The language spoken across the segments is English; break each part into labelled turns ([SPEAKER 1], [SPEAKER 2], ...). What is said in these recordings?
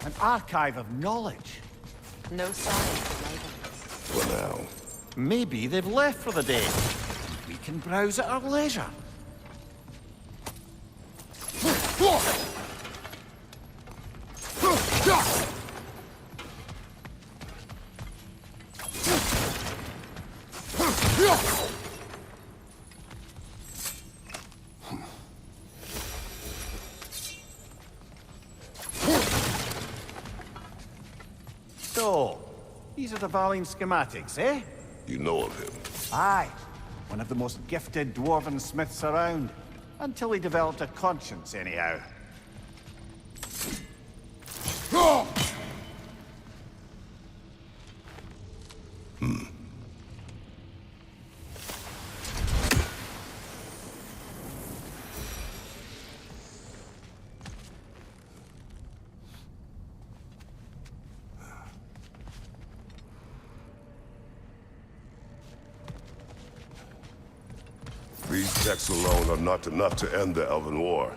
[SPEAKER 1] An archive of knowledge.
[SPEAKER 2] No sign of
[SPEAKER 3] For now.
[SPEAKER 1] Maybe they've left for the day. We can browse at our leisure. So, these are the Valine schematics, eh?
[SPEAKER 3] You know of him.
[SPEAKER 1] Aye. One of the most gifted dwarven smiths around. Until he developed a conscience, anyhow.
[SPEAKER 3] These texts alone are not enough to end the Elven War.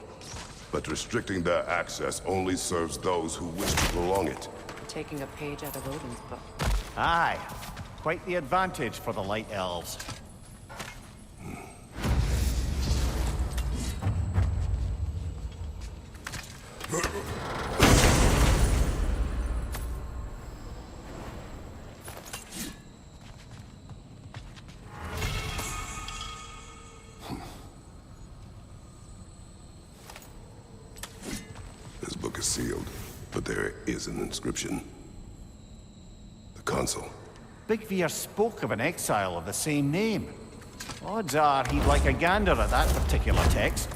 [SPEAKER 3] But restricting their access only serves those who wish to prolong it.
[SPEAKER 2] taking a page out of Odin's book.
[SPEAKER 1] Aye. Quite the advantage for the Light Elves.
[SPEAKER 3] This book is sealed, but there is an inscription. The console.
[SPEAKER 1] Big Veer spoke of an exile of the same name. Odds are he'd like a gander at that particular text.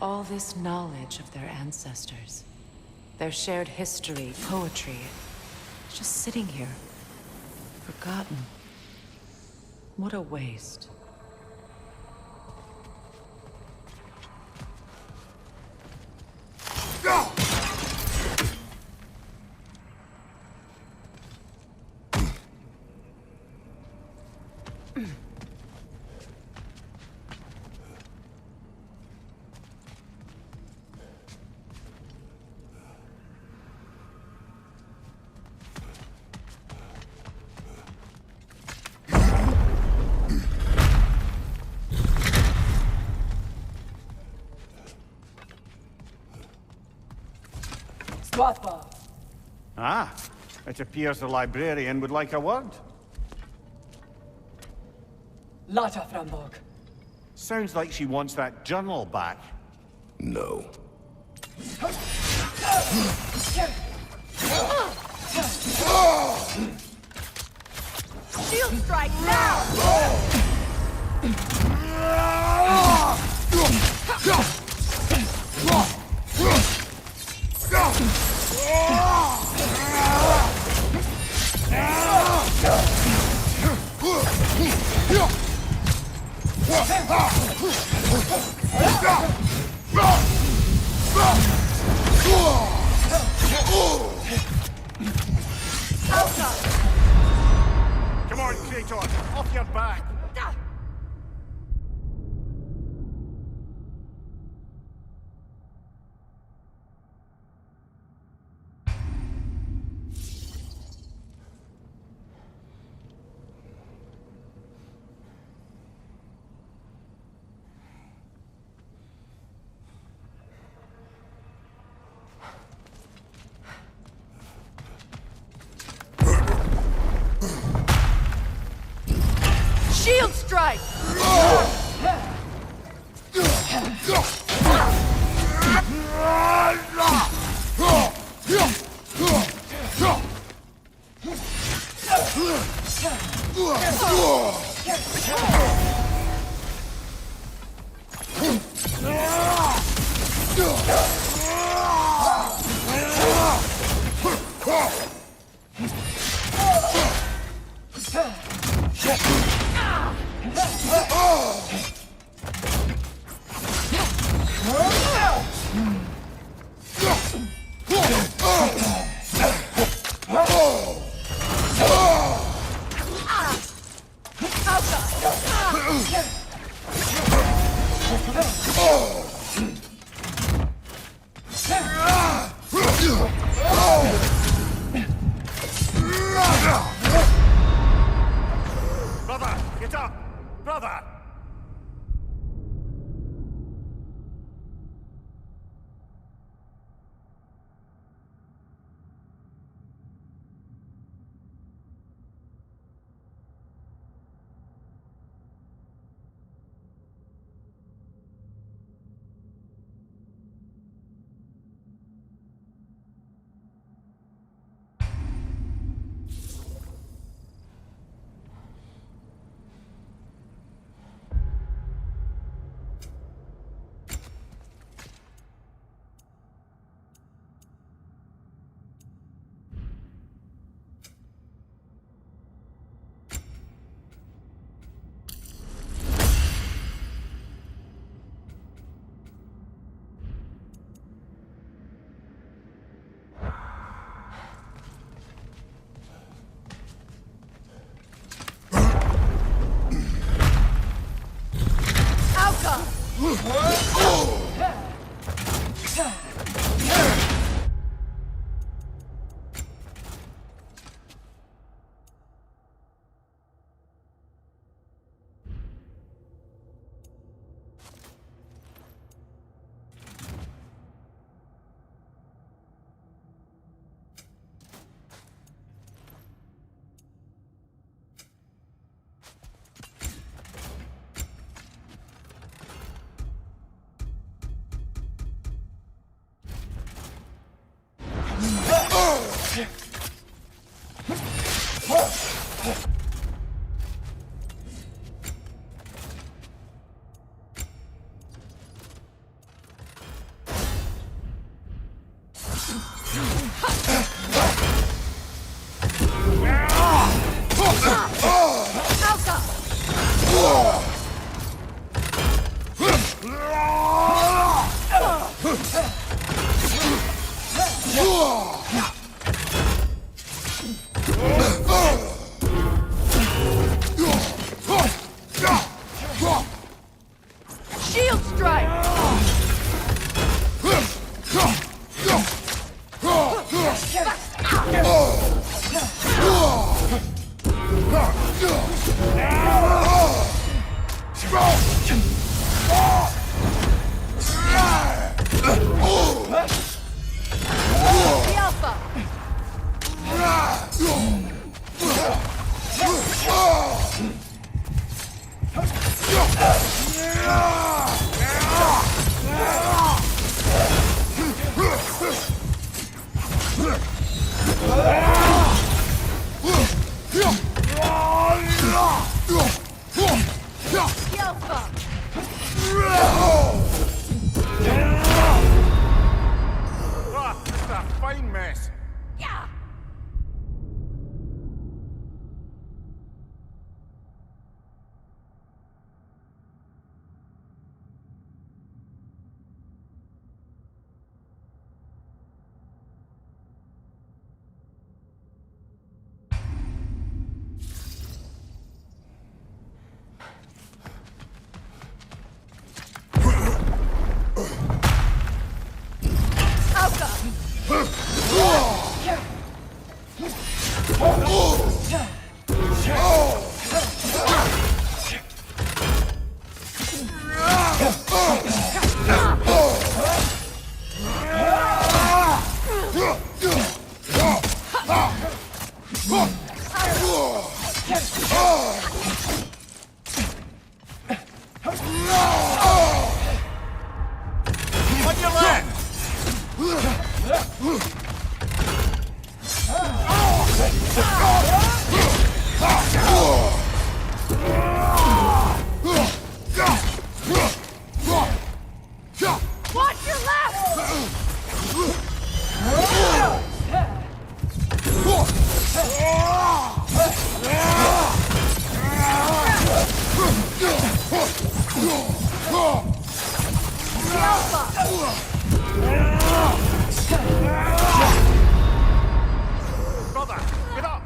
[SPEAKER 2] All this knowledge of their ancestors, their shared history, poetry, it's just sitting here, forgotten. What a waste.
[SPEAKER 1] Ah, it appears the librarian would like a word.
[SPEAKER 4] Lata Framborg.
[SPEAKER 1] Sounds like she wants that journal back.
[SPEAKER 3] No.
[SPEAKER 4] Shield strike now!
[SPEAKER 1] Come on, Kratos, off your back!
[SPEAKER 4] Shield strike!
[SPEAKER 1] brother!
[SPEAKER 4] Shield strike! The Alpha! The Alpha!
[SPEAKER 1] Ah, it's a fine mess.
[SPEAKER 4] Yeah!
[SPEAKER 1] On your left!
[SPEAKER 4] Watch your left! The Alpha!
[SPEAKER 1] Brother, get up!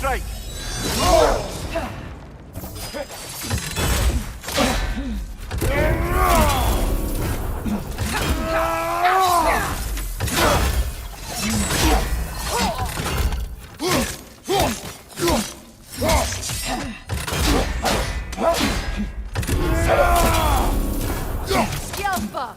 [SPEAKER 1] strike!
[SPEAKER 4] Alpha!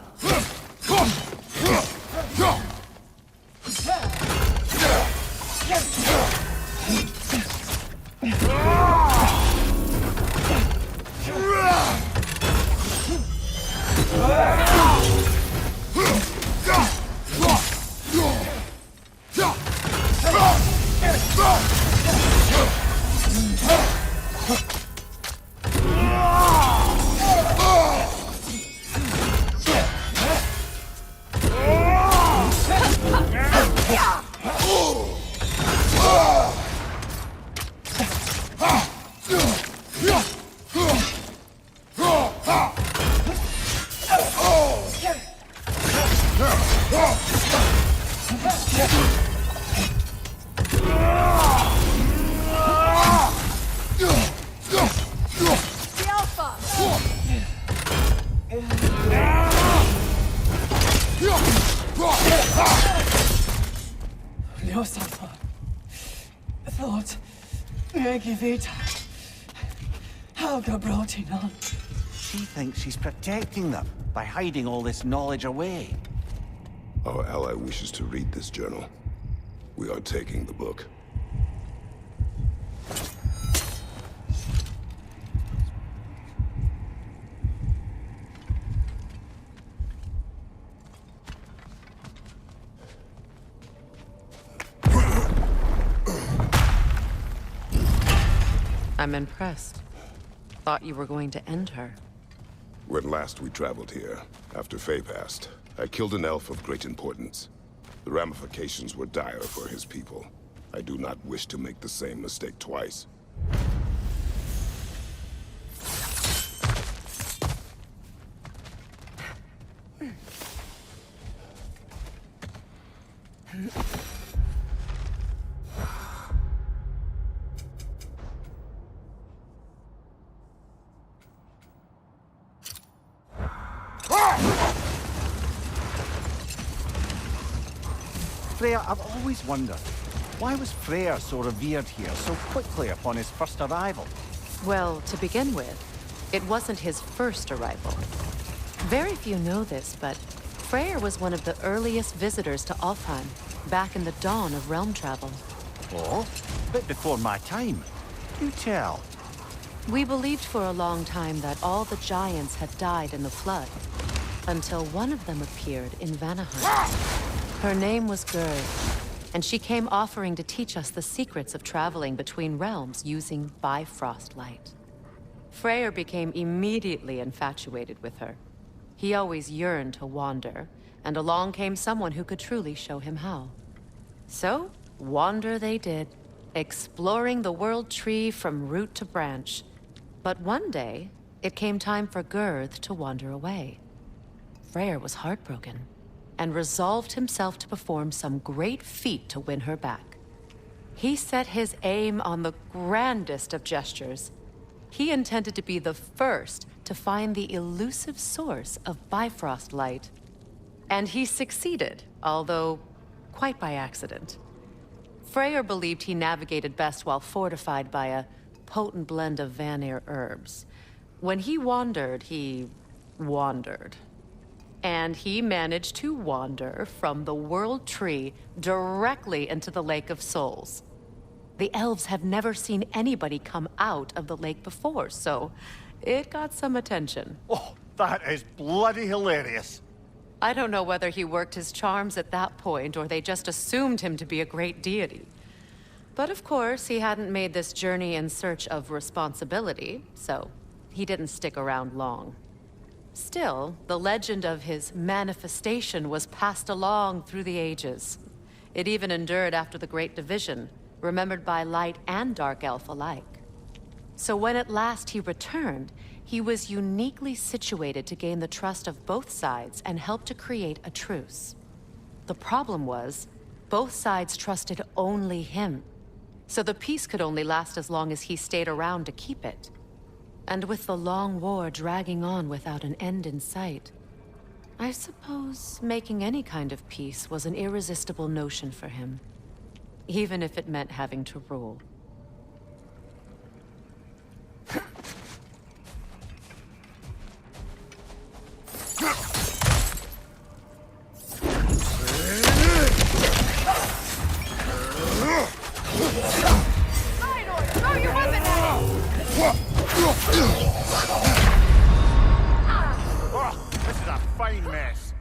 [SPEAKER 5] Ljósálfar. Thought Megivita. Helga brought him on.
[SPEAKER 1] She thinks she's protecting them by hiding all this knowledge away.
[SPEAKER 3] Our ally wishes to read this journal. We are taking the book.
[SPEAKER 2] I'm impressed. Thought you were going to end her.
[SPEAKER 3] When last we traveled here, after Faye passed, I killed an elf of great importance. The ramifications were dire for his people. I do not wish to make the same mistake twice.
[SPEAKER 1] Freya, I've always wondered, why was Freyr so revered here so quickly upon his first arrival?
[SPEAKER 2] Well, to begin with, it wasn't his first arrival. Very few know this, but Freyr was one of the earliest visitors to Alfheim, back in the dawn of realm travel.
[SPEAKER 1] Oh, a bit before my time. Do tell.
[SPEAKER 2] We believed for a long time that all the giants had died in the flood, until one of them appeared in Vanaheim. Her name was Gerd, and she came offering to teach us the secrets of traveling between realms using Bifrost light. Freyr became immediately infatuated with her. He always yearned to wander, and along came someone who could truly show him how. So, wander they did, exploring the world tree from root to branch. But one day, it came time for Girth to wander away. Freyr was heartbroken, and resolved himself to perform some great feat to win her back. He set his aim on the grandest of gestures. He intended to be the first to find the elusive source of Bifrost light. And he succeeded, although quite by accident. Freyr believed he navigated best while fortified by a potent blend of Vanir herbs. When he wandered, he wandered. And he managed to wander from the World Tree directly into the Lake of Souls. The elves have never seen anybody come out of the lake before, so it got some attention.
[SPEAKER 1] Oh, that is bloody hilarious.
[SPEAKER 2] I don't know whether he worked his charms at that point or they just assumed him to be a great deity. But of course, he hadn't made this journey in search of responsibility, so he didn't stick around long. Still, the legend of his manifestation was passed along through the ages. It even endured after the Great Division, remembered by Light and Dark Elf alike. So when at last he returned, he was uniquely situated to gain the trust of both sides and help to create a truce. The problem was, both sides trusted only him. So the peace could only last as long as he stayed around to keep it. And with the long war dragging on without an end in sight, I suppose making any kind of peace was an irresistible notion for him. Even if it meant having to rule.
[SPEAKER 4] Minor, throw your weapon at him!
[SPEAKER 1] Oh, this is a fine mess.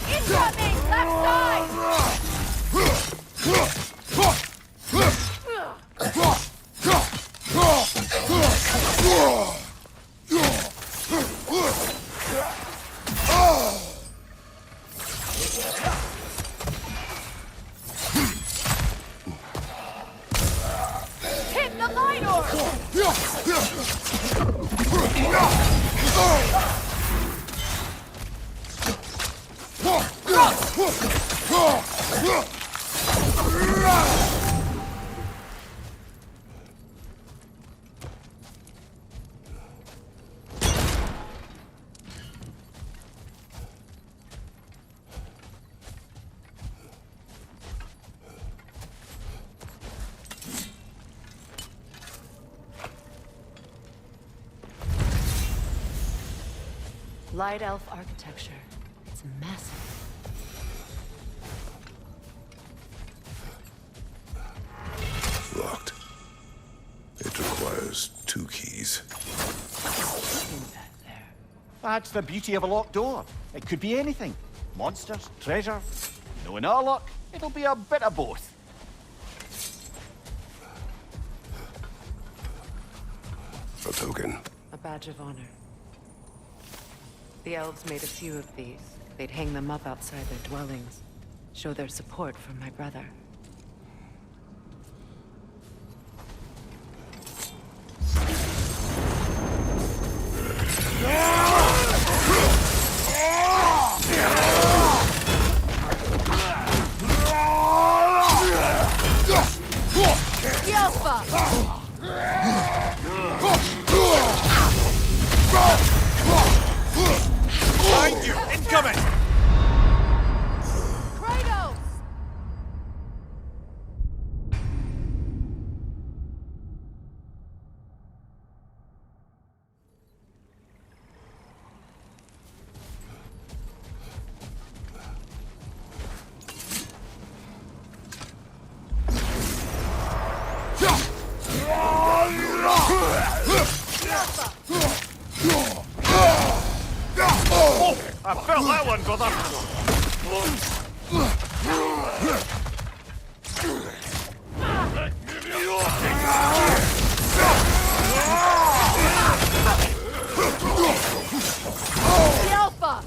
[SPEAKER 4] Incoming! Left side! Hit the minor!
[SPEAKER 2] Light elf architecture. It's massive.
[SPEAKER 3] Locked. It requires 2 keys.
[SPEAKER 2] Back there.
[SPEAKER 1] That's the beauty of a locked door. It could be anything. Monsters, treasure. Knowing our luck, it'll be a bit of both.
[SPEAKER 3] A token.
[SPEAKER 2] A badge of honor. The elves made a few of these. They'd hang them up outside their dwellings. Show their support for my brother.
[SPEAKER 4] The Alpha!
[SPEAKER 1] Behind you! Incoming!
[SPEAKER 4] Kratos!
[SPEAKER 1] I felt that one, brother!
[SPEAKER 4] The Alpha!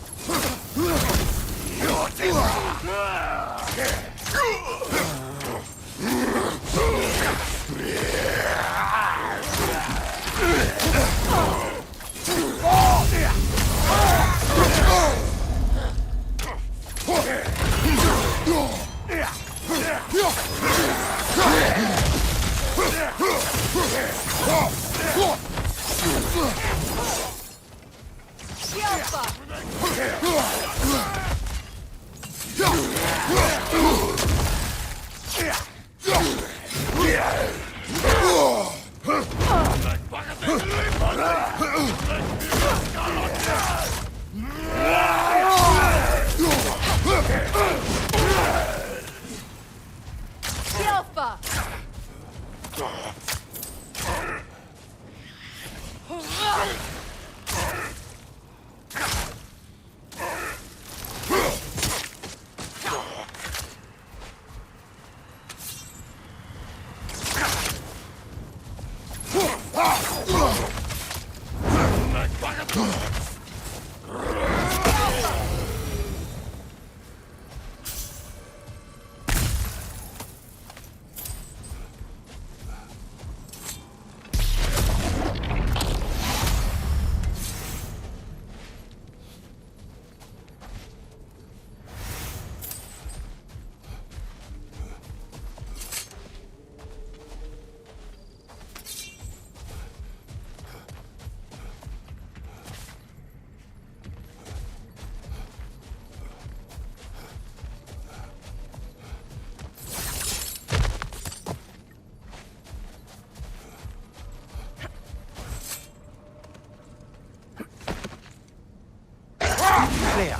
[SPEAKER 1] Freya,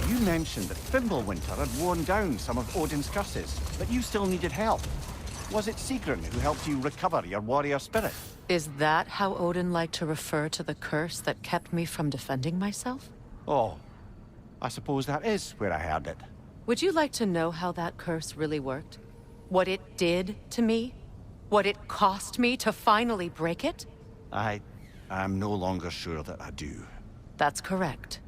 [SPEAKER 1] you mentioned that Fimbulwinter had worn down some of Odin's curses, but you still needed help. Was it Sigrun who helped you recover your warrior spirit?
[SPEAKER 2] Is that how Odin liked to refer to the curse that kept me from defending myself?
[SPEAKER 1] Oh, I suppose that is where I heard it.
[SPEAKER 2] Would you like to know how that curse really worked? What it did to me? What it cost me to finally break it?
[SPEAKER 1] I'm no longer sure that I do.
[SPEAKER 2] That's correct.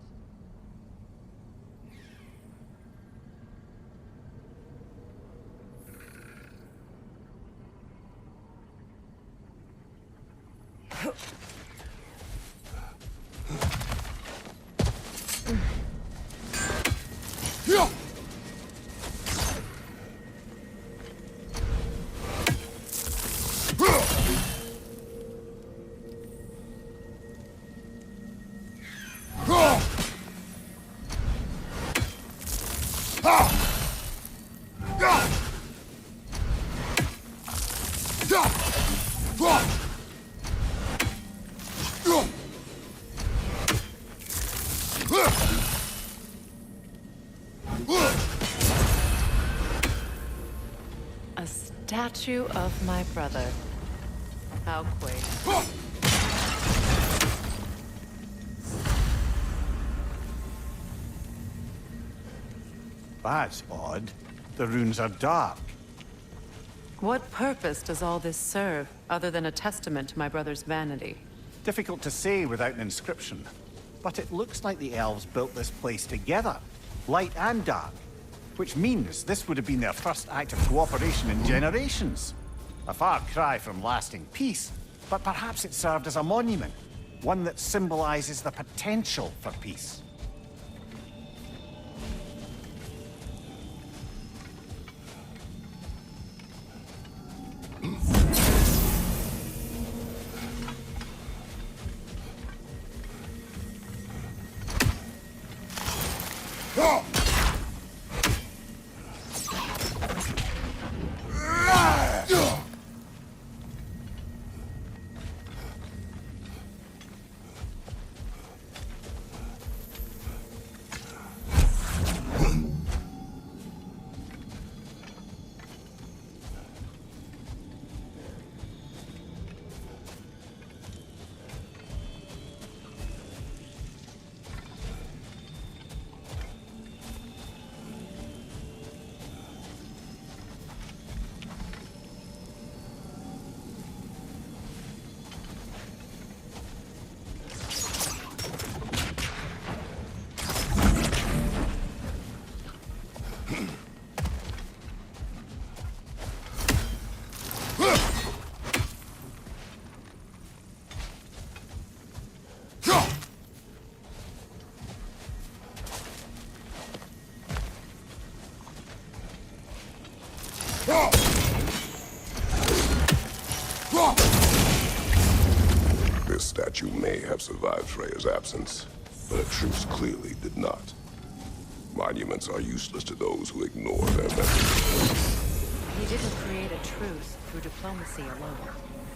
[SPEAKER 2] A statue of my brother. How quaint.
[SPEAKER 1] That's odd. The runes are dark.
[SPEAKER 2] What purpose does all this serve, other than a testament to my brother's vanity?
[SPEAKER 1] Difficult to say without an inscription. But it looks like the elves built this place together, light and dark. Which means this would have been their first act of cooperation in generations. A far cry from lasting peace, but perhaps it served as a monument. One that symbolizes the potential for peace.
[SPEAKER 3] This statue may have survived Freya's absence, but a truce clearly did not. Monuments are useless to those who ignore their methods.
[SPEAKER 2] He didn't create a truce through diplomacy alone.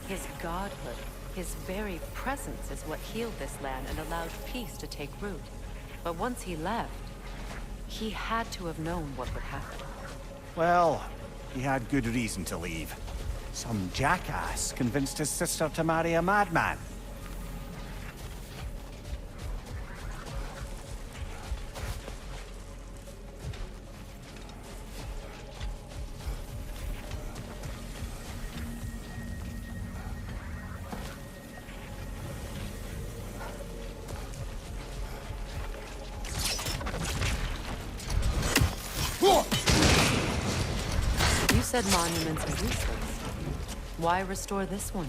[SPEAKER 2] His godhood, his very presence is what healed this land and allowed peace to take root. But once he left, he had to have known what would happen.
[SPEAKER 1] Well, he had good reason to leave. Some jackass convinced his sister to marry a madman.
[SPEAKER 2] You said monuments are useless. Why restore this one?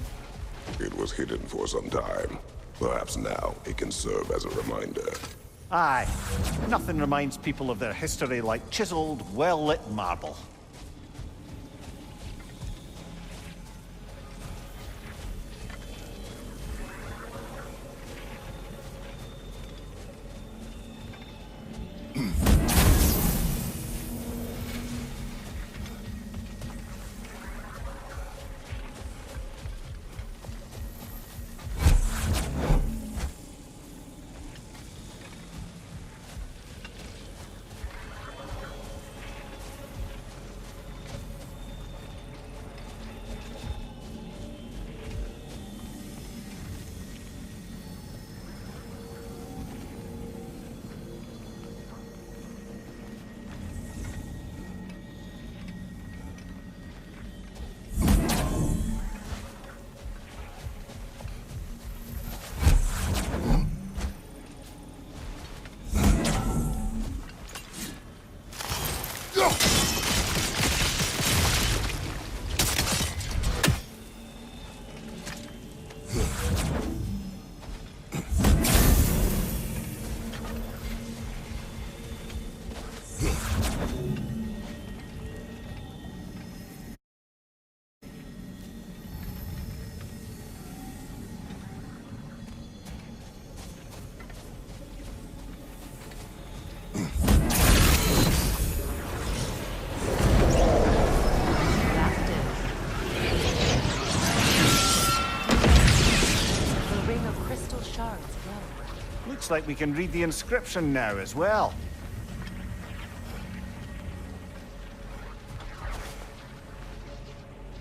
[SPEAKER 3] It was hidden for some time. Perhaps now it can serve as a reminder.
[SPEAKER 1] Aye. Nothing reminds people of their history like chiseled, well-lit marble. Looks like we can read the inscription now as well.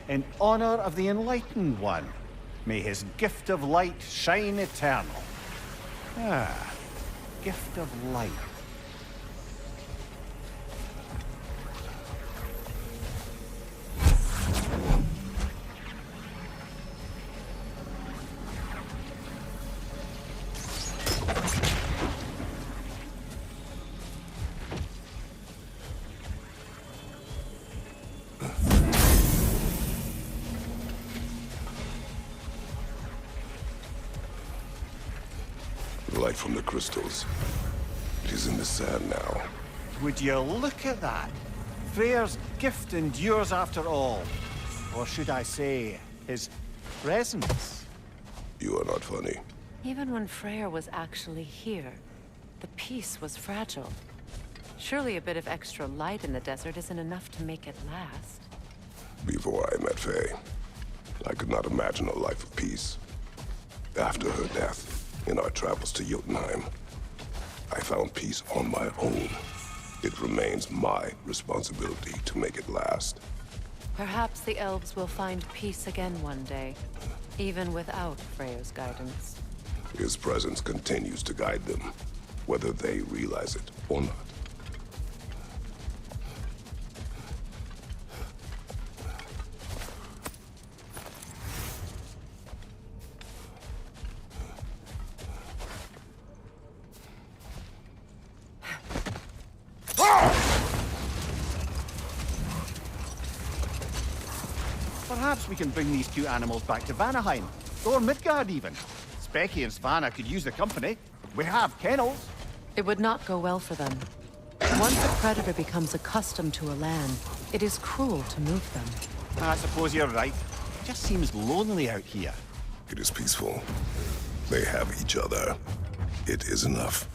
[SPEAKER 1] In honor of the Enlightened One, may his gift of light shine eternal. Ah, gift of light.
[SPEAKER 3] Light from the crystals. It is in the sand now.
[SPEAKER 1] Would you look at that? Freyr's gift endures after all. Or should I say, his presence.
[SPEAKER 3] You are not funny.
[SPEAKER 2] Even when Freyr was actually here, the peace was fragile. Surely a bit of extra light in the desert isn't enough to make it last.
[SPEAKER 3] Before I met Faye, I could not imagine a life of peace. After her death, in our travels to Jotunheim, I found peace on my own. It remains my responsibility to make it last.
[SPEAKER 2] Perhaps the elves will find peace again one day, even without Freyr's guidance.
[SPEAKER 3] His presence continues to guide them, whether they realize it or not.
[SPEAKER 1] Perhaps we can bring these two animals back to Vanaheim, or Midgard even. Specky and Svanna could use the company. We have kennels.
[SPEAKER 2] It would not go well for them. Once a predator becomes accustomed to a land, it is cruel to move them.
[SPEAKER 1] I suppose you're right. It just seems lonely out here.
[SPEAKER 3] It is peaceful. They have each other. It is enough.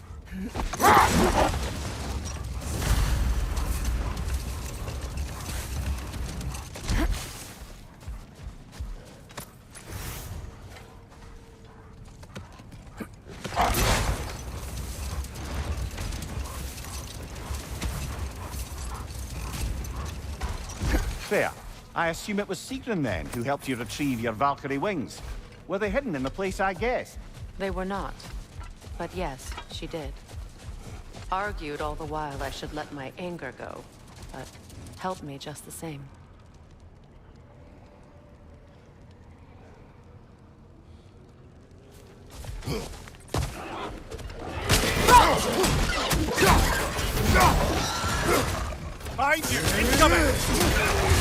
[SPEAKER 1] Freya, I assume it was Sigrun then who helped you retrieve your Valkyrie wings. Were they hidden in the place I guessed?
[SPEAKER 2] They were not. But yes, she did. Argued all the while I should let my anger go, but helped me just the same.
[SPEAKER 1] Behind you! Incoming!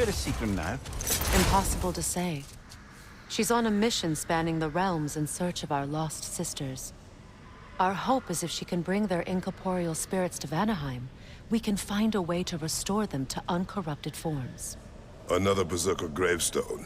[SPEAKER 1] Where is Seacrum now?
[SPEAKER 2] Impossible to say. She's on a mission spanning the realms in search of our lost sisters. Our hope is if she can bring their incorporeal spirits to Vanaheim, we can find a way to restore them to uncorrupted forms.
[SPEAKER 3] Another Berserker gravestone.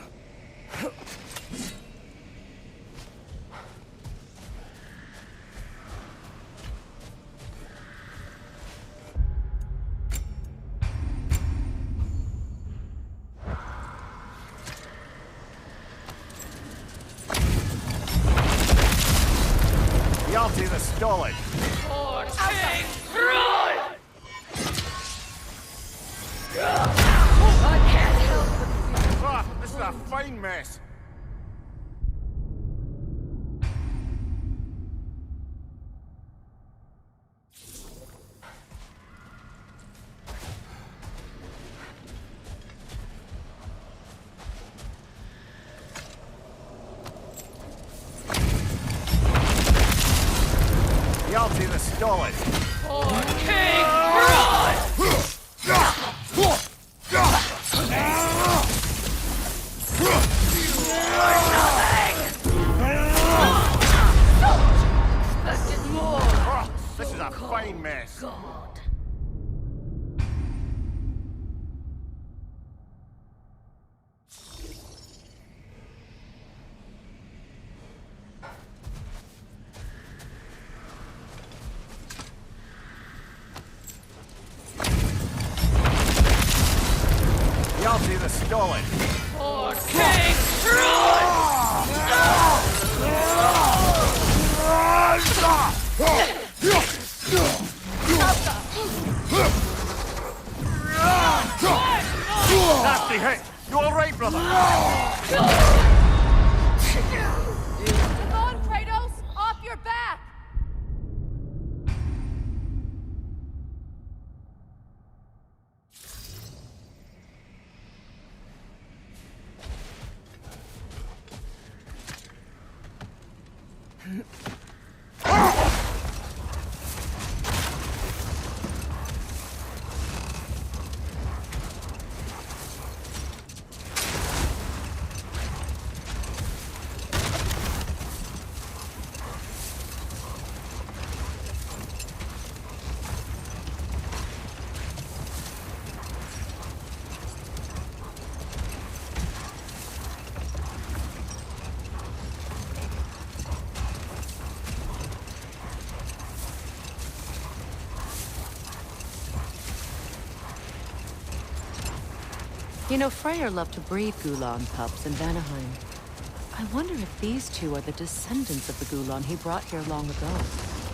[SPEAKER 1] Reality the Stolid. Ah, this is a fine mess. Reality the Stolid. Oh, this is a fine mess. Reality the Stolid. Nasty hit. You all right, brother?
[SPEAKER 4] Come on, Kratos! Off your back!
[SPEAKER 2] You know, Freyr loved to breed Gulan pups in Vanaheim. I wonder if these two are the descendants of the Gulan he brought here long ago.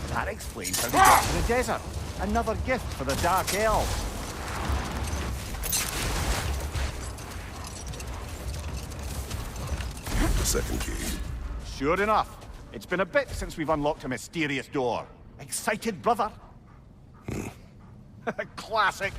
[SPEAKER 1] That explains how they got to the desert. Another gift for the Dark Elves.
[SPEAKER 3] The second key.
[SPEAKER 1] Sure enough. It's been a bit since we've unlocked a mysterious door. Excited, brother? Classic.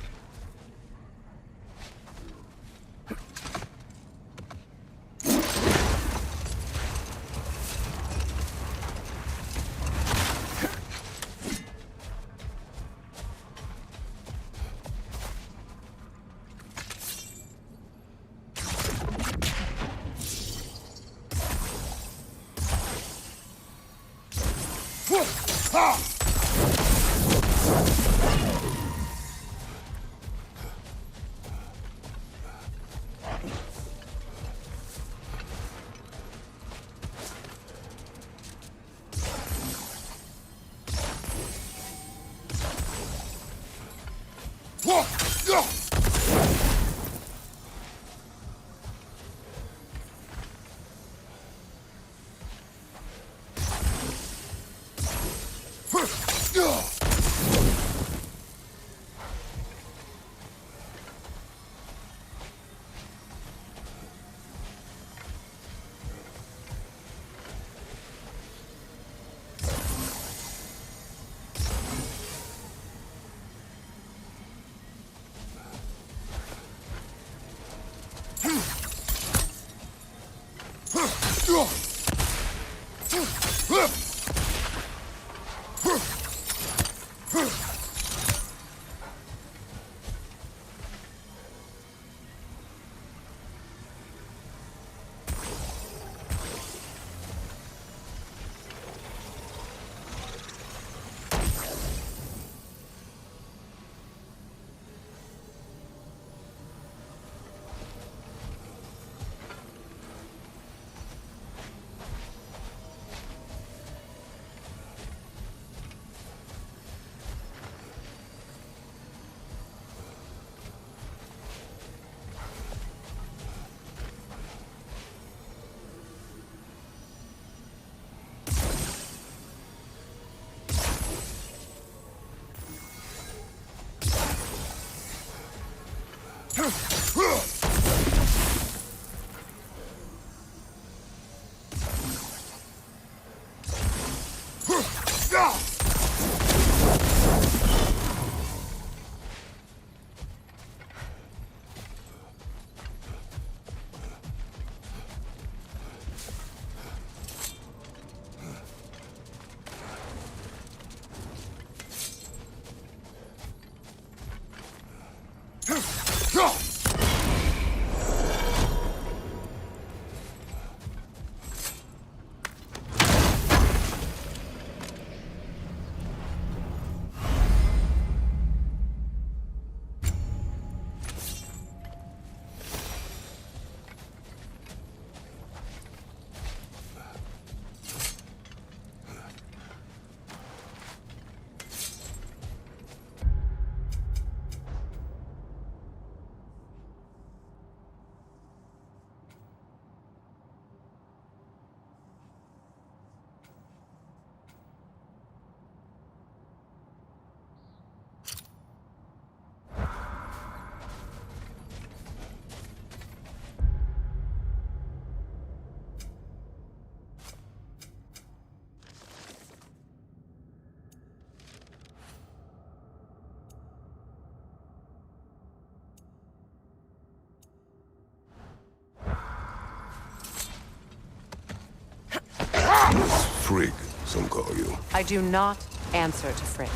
[SPEAKER 3] Frigg, some call you.
[SPEAKER 2] I do not answer to Frigg.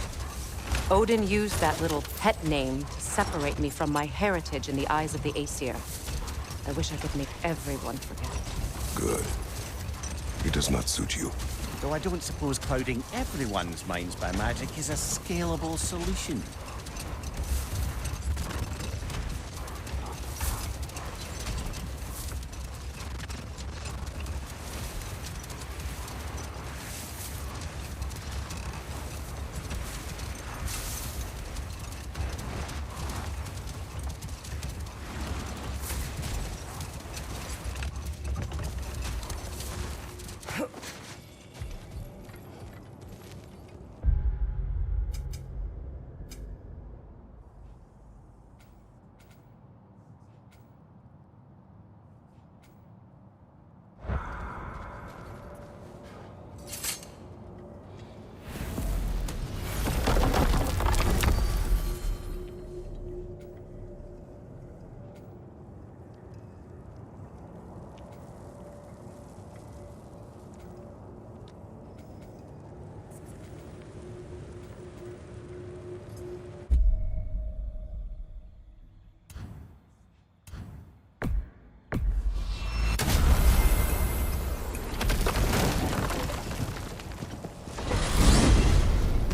[SPEAKER 2] Odin used that little pet name to separate me from my heritage in the eyes of the Aesir. I wish I could make everyone forget.
[SPEAKER 3] Good. He does not suit you.
[SPEAKER 1] Though I don't suppose clouding everyone's minds by magic is a scalable solution.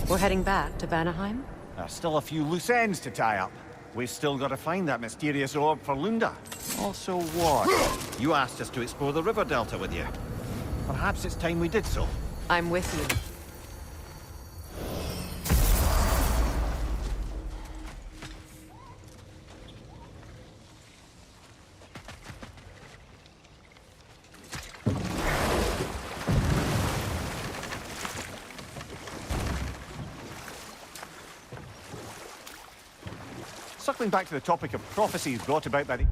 [SPEAKER 2] We're heading back to Vanaheim?
[SPEAKER 1] There's still a few loose ends to tie up. We've still got to find that mysterious orb for Lunda. Also, what? You asked us to explore the river delta with you. Perhaps it's time we did so.
[SPEAKER 2] I'm with you.
[SPEAKER 1] Circling back to the topic of prophecies brought about by the...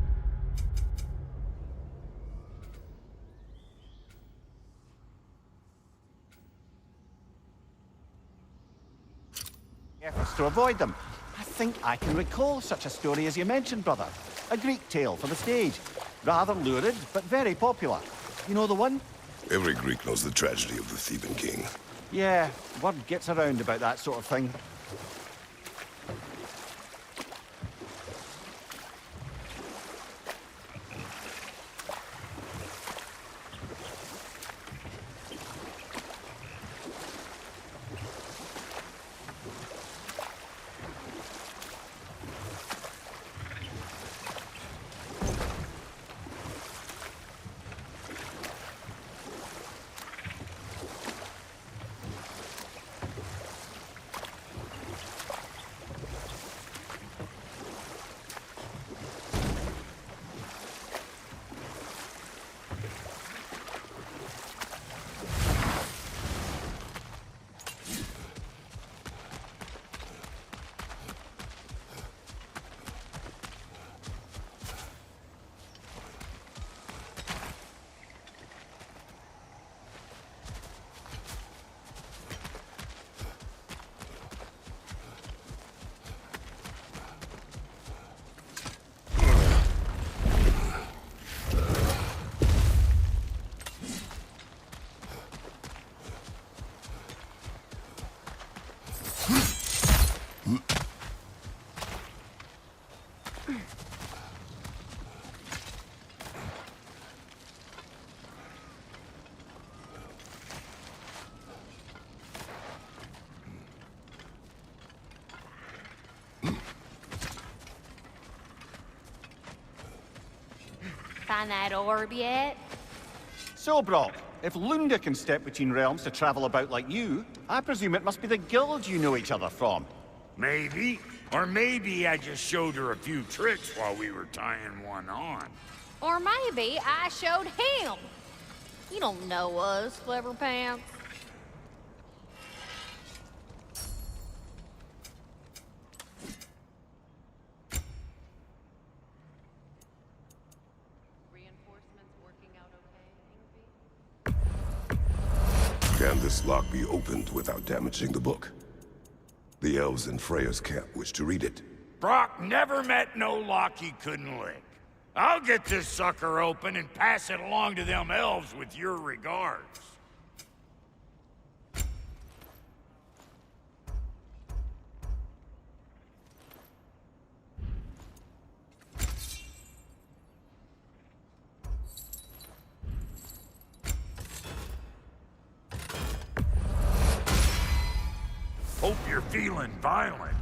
[SPEAKER 1] efforts to avoid them. I think I can recall such a story as you mentioned, brother. A Greek tale for the stage. Rather lurid, but very popular. You know the one?
[SPEAKER 3] Every Greek knows the tragedy of the Theban king.
[SPEAKER 1] Yeah, word gets around about that sort of thing.
[SPEAKER 4] find that orb yet?
[SPEAKER 1] So, Brock, if Lunda can step between realms to travel about like you, I presume it must be the guild you know each other from.
[SPEAKER 6] Maybe. Or maybe I just showed her a few tricks while we were tying one on.
[SPEAKER 4] Or maybe I showed him. You don't know us, Clever Pants.
[SPEAKER 3] Can this lock be opened without damaging the book? The elves in Freya's camp wish to read it.
[SPEAKER 6] Brock never met no lock he couldn't lick. I'll get this sucker open and pass it along to them elves with your regards. Hope you're feeling violent.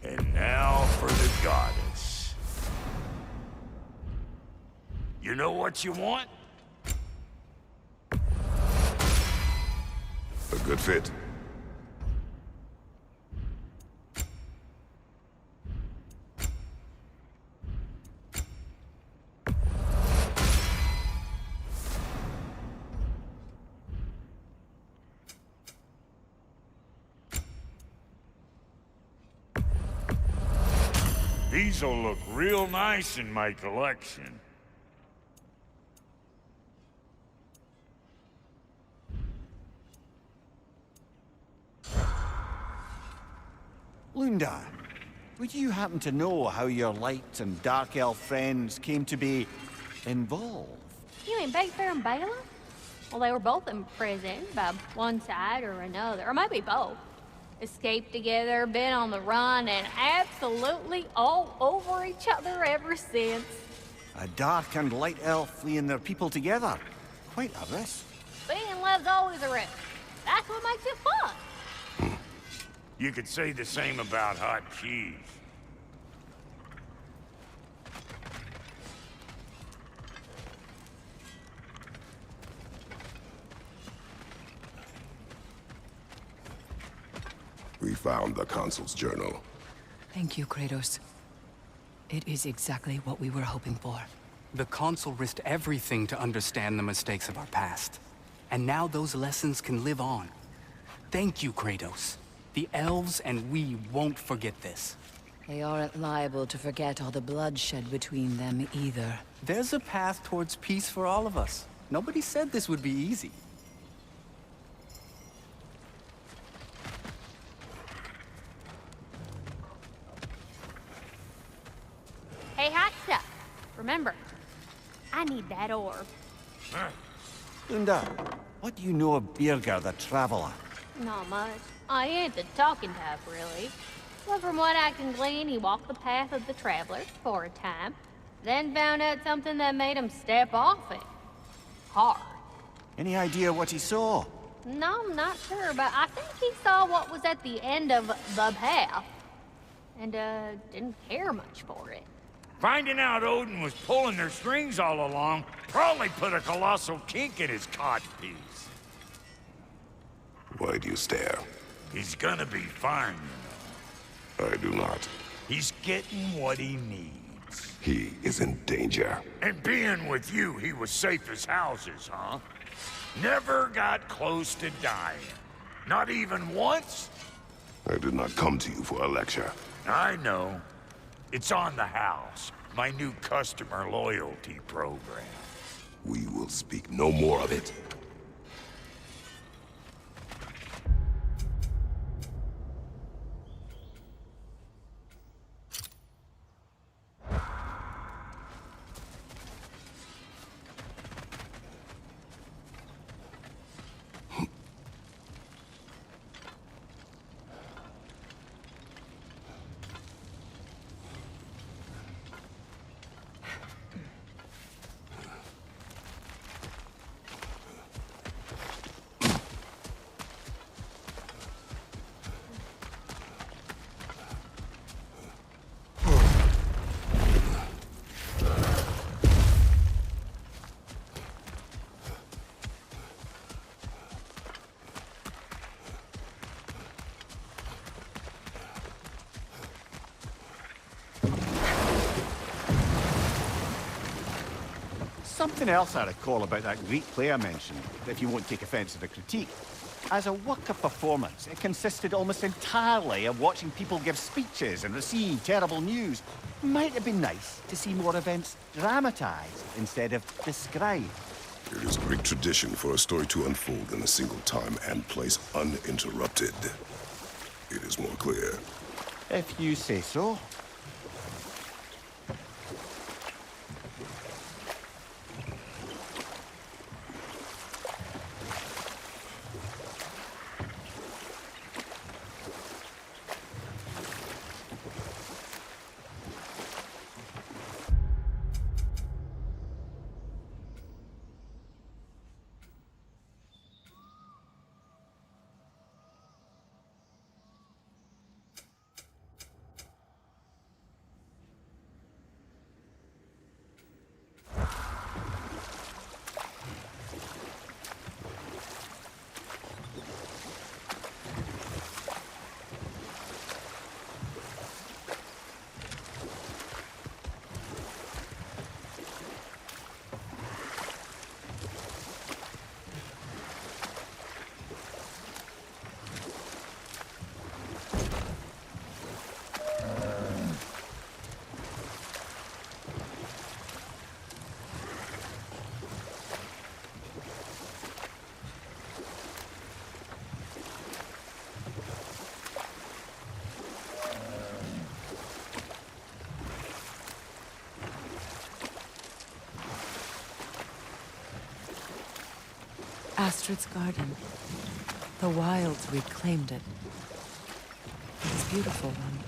[SPEAKER 6] And now for the goddess. You know what you want?
[SPEAKER 3] A good fit.
[SPEAKER 6] These'll look real nice in my collection.
[SPEAKER 1] Lunda, would you happen to know how your light and dark elf friends came to be involved?
[SPEAKER 4] You mean Big Bear and Bela? Well, they were both in prison by one side or another, or maybe both. Escaped together, been on the run, and absolutely all over each other ever since.
[SPEAKER 1] A dark and light elf fleeing their people together. Quite a risk.
[SPEAKER 4] Being love's always a risk. That's what makes it fun.
[SPEAKER 6] You could say the same about hot cheese.
[SPEAKER 3] We found the consul's journal.
[SPEAKER 7] Thank you, Kratos. It is exactly what we were hoping for.
[SPEAKER 8] The Consul risked everything to understand the mistakes of our past. And now those lessons can live on. Thank you, Kratos. The elves and we won't forget this.
[SPEAKER 7] They aren't liable to forget all the bloodshed between them either.
[SPEAKER 8] There's a path towards peace for all of us. Nobody said this would be easy.
[SPEAKER 4] Hey, hot stuff. Remember, I need that orb.
[SPEAKER 1] Lunda, what do you know of Birger the Traveler?
[SPEAKER 4] Not much. I ain't the talking type, really. But from what I can glean, he walked the path of the travelers for a time, then found out something that made him step off it. Hard.
[SPEAKER 1] Any idea what he saw?
[SPEAKER 4] No, I'm not sure, but I think he saw what was at the end of the path. And, didn't care much for it.
[SPEAKER 6] Finding out Odin was pulling their strings all along probably put a colossal kink in his codpiece.
[SPEAKER 3] Why do you stare?
[SPEAKER 6] He's gonna be fine, you know.
[SPEAKER 3] I do not.
[SPEAKER 6] He's getting what he needs.
[SPEAKER 3] He is in danger.
[SPEAKER 6] And being with you, he was safe as houses, huh? Never got close to dying. Not even once?
[SPEAKER 3] I did not come to you for a lecture.
[SPEAKER 6] I know. It's on the house. My new customer loyalty program.
[SPEAKER 3] We will speak no more of it.
[SPEAKER 1] something else I recall about that Greek play I mentioned, if you won't take offense to the critique. As a work of performance, it consisted almost entirely of watching people give speeches and receive terrible news. Might have been nice to see more events dramatized instead of described.
[SPEAKER 3] It is Greek tradition for a story to unfold in a single time and place uninterrupted. It is more clear.
[SPEAKER 1] If you say so.
[SPEAKER 2] Astrid's garden. The wilds reclaimed it. It's a beautiful one.